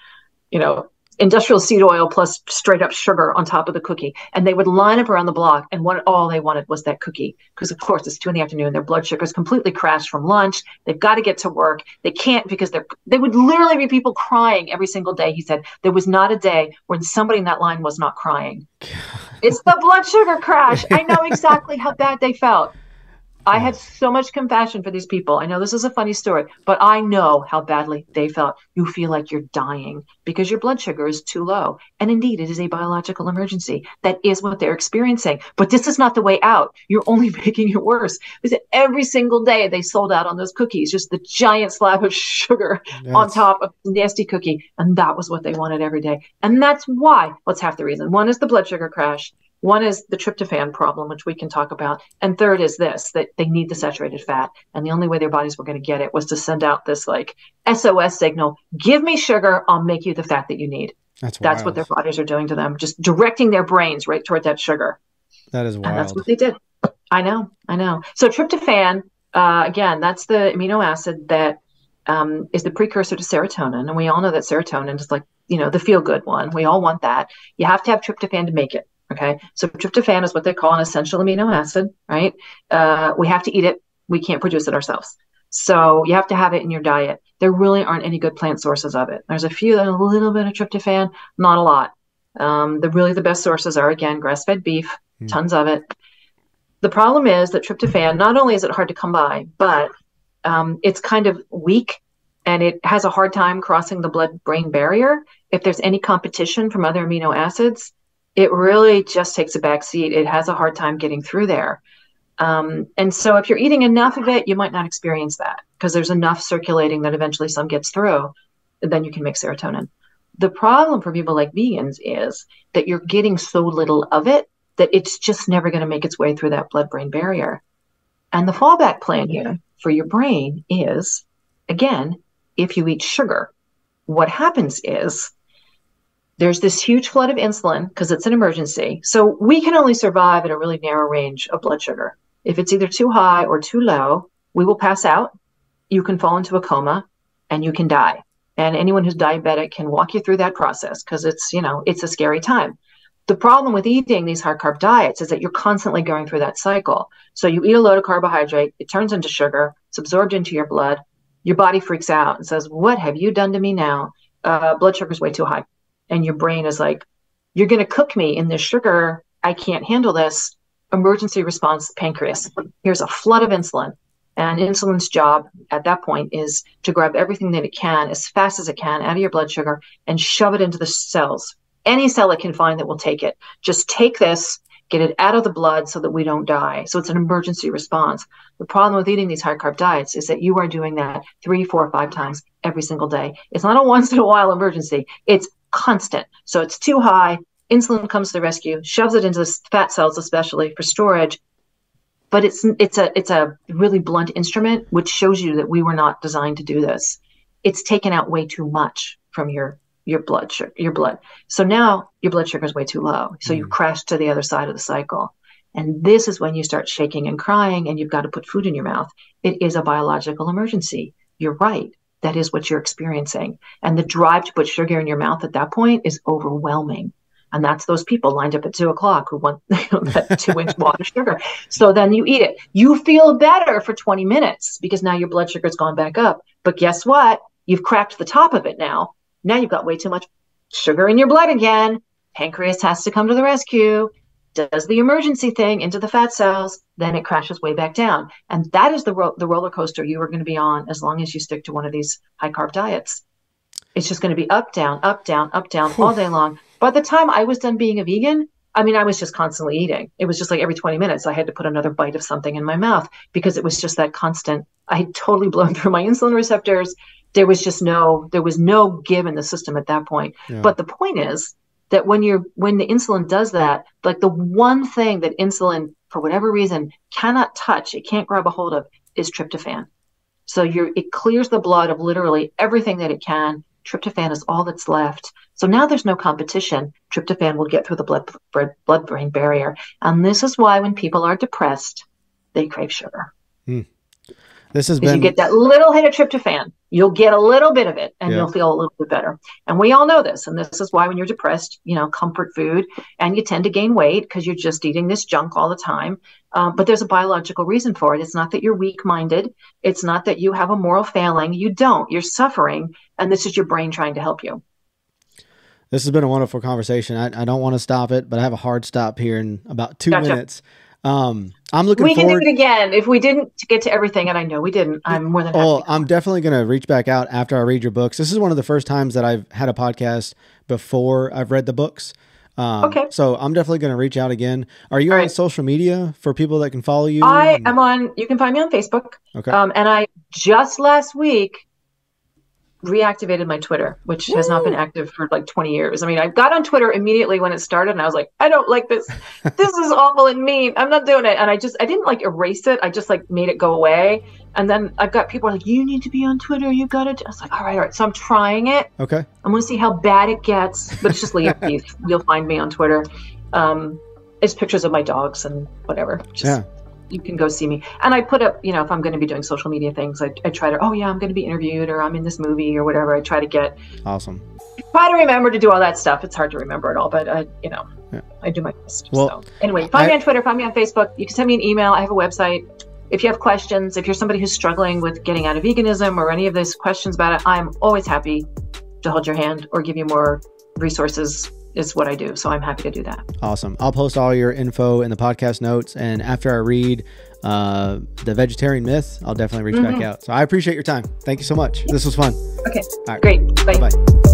you know, industrial seed oil plus straight up sugar on top of the cookie. And they would line up around the block, and all they wanted was that cookie. Because of course it's 2 PM, their blood sugar's completely crashed from lunch. They've got to get to work. They can't because they would literally be people crying every single day. He said there was not a day when somebody in that line was not crying. It's the blood sugar crash. I know exactly how bad they felt. I had so much compassion for these people. I know this is a funny story, but I know how badly they felt. You feel like you're dying because your blood sugar is too low. And indeed, it is a biological emergency. That is what they're experiencing. But this is not the way out. You're only making it worse. Because every single day they sold out on those cookies, just the giant slab of sugar on top of the nasty cookie. And that was what they wanted every day. And that's why, what's half the reason? One is the blood sugar crash. One is the tryptophan problem, which we can talk about. And third is this, that they need the saturated fat. And the only way their bodies were going to get it was to send out this like SOS signal. Give me sugar. I'll make you the fat that you need. That's what their bodies are doing to them. Just directing their brains right toward that sugar. That is wild. And that's what they did. I know. So tryptophan, again, that's the amino acid that is the precursor to serotonin. And we all know that serotonin is like, you know, the feel-good one. We all want that. You have to have tryptophan to make it. Okay, so tryptophan is what they call an essential amino acid, right? We have to eat it. We can't produce it ourselves. So you have to have it in your diet. There really aren't any good plant sources of it. There's a few, a little bit of tryptophan, not a lot. The best sources are, again, grass-fed beef, tons of it. The problem is that tryptophan, not only is it hard to come by, but it's kind of weak and it has a hard time crossing the blood-brain barrier. If there's any competition from other amino acids, it really just takes a back seat. It has a hard time getting through there. And so if you're eating enough of it, you might not experience that because there's enough circulating that eventually some gets through, and then you can make serotonin. The problem for people like vegans is that you're getting so little of it that it's just never going to make its way through that blood-brain barrier. And the fallback plan here for your brain is, again, if you eat sugar, what happens is there's this huge flood of insulin because it's an emergency. So we can only survive at a really narrow range of blood sugar. If it's either too high or too low, we will pass out. You can fall into a coma and you can die. And anyone who's diabetic can walk you through that process because it's, you know, it's a scary time. The problem with eating these high carb diets is that you're constantly going through that cycle. So you eat a load of carbohydrate, it turns into sugar, it's absorbed into your blood. Your body freaks out and says, what have you done to me now? Blood sugar's way too high. And your brain is like, you're going to cook me in this sugar. I can't handle this. Emergency response, pancreas. Here's a flood of insulin. And insulin's job at that point is to grab everything that it can as fast as it can out of your blood sugar and shove it into the cells. Any cell it can find that will take it. Just take this, get it out of the blood so that we don't die. So it's an emergency response. The problem with eating these high carb diets is that you are doing that 3, 4, 5 times every single day. It's not a once in a while emergency. It's constant. So it's too high. Insulin comes to the rescue, shoves it into the fat cells, especially for storage. But it's a really blunt instrument, which shows you that we were not designed to do this. It's taken out way too much from your blood sugar, So now your blood sugar is way too low. So you crash to the other side of the cycle. And this is when you start shaking and crying and you've got to put food in your mouth. It is a biological emergency. You're right. That is what you're experiencing. And the drive to put sugar in your mouth at that point is overwhelming. And that's those people lined up at 2:00 who want that 2-inch wad of sugar. So then you eat it. You feel better for 20 minutes because now your blood sugar's gone back up. But guess what? You've cracked the top of it now. Now you've got way too much sugar in your blood again. Pancreas has to come to the rescue, does the emergency thing into the fat cells, then it crashes way back down. And that is the roller coaster you are going to be on as long as you stick to one of these high carb diets. It's just going to be up, down, up, down, up, down all day long. By the time I was done being a vegan, I mean, I was just constantly eating. It was just like every 20 minutes, I had to put another bite of something in my mouth because it was just that constant. I had totally blown through my insulin receptors. There was no give in the system at that point. Yeah. But the point is that when the insulin does that, like the one thing that insulin, for whatever reason, cannot touch, it can't grab a hold of, is tryptophan. So it clears the blood of literally everything that it can. Tryptophan is all that's left. So now there's no competition. Tryptophan will get through the blood-brain barrier. And this is why when people are depressed, they crave sugar. This has been... You get that little hit of tryptophan. You'll get a little bit of it, and you'll feel a little bit better. And we all know this. And this is why when you're depressed, comfort food, and you tend to gain weight because you're just eating this junk all the time. But there's a biological reason for it. It's not that you're weak-minded. It's not that you have a moral failing. You don't. You're suffering, and this is your brain trying to help you. This has been a wonderful conversation. I don't want to stop it, but I have a hard stop here in about 2 minutes. I'm looking forward. We can do it again. If we didn't get to everything, and I know we didn't, I'm more than happy. Well, I'm definitely going to reach back out after I read your books. This is one of the first times that I've had a podcast before I've read the books. Okay. So I'm definitely going to reach out again. Are you on social media for people that can follow you? I am on, you can find me on Facebook. Okay. And I just last week reactivated my Twitter, which has not been active for like 20 years. I mean, I got on Twitter immediately when it started and I was like, I don't like this. This is awful and mean. I'm not doing it. And I didn't like erase it. I just like made it go away. And then I've got people like, you need to be on Twitter. You got it. I was like, all right. So I'm trying it. Okay. I'm going to see how bad it gets, but it's just Lierre Keith. You'll find me on Twitter. It's pictures of my dogs and whatever. You can go see me. And I put up, if I'm going to be doing social media things, I try to, I'm going to be interviewed or I'm in this movie or whatever. I try to get. Awesome. Try to remember to do all that stuff. It's hard to remember it all, but I do my best. Well, so anyway, find me on Twitter, find me on Facebook. You can send me an email. I have a website. If you have questions, if you're somebody who's struggling with getting out of veganism or any of those questions about it, I'm always happy to hold your hand or give you more resources. Is what I do. So I'm happy to do that. Awesome. I'll post all your info in the podcast notes. And after I read The Vegetarian Myth, I'll definitely reach back out. So I appreciate your time. Thank you so much. This was fun. Okay. All right. Great. Bye. Bye-bye.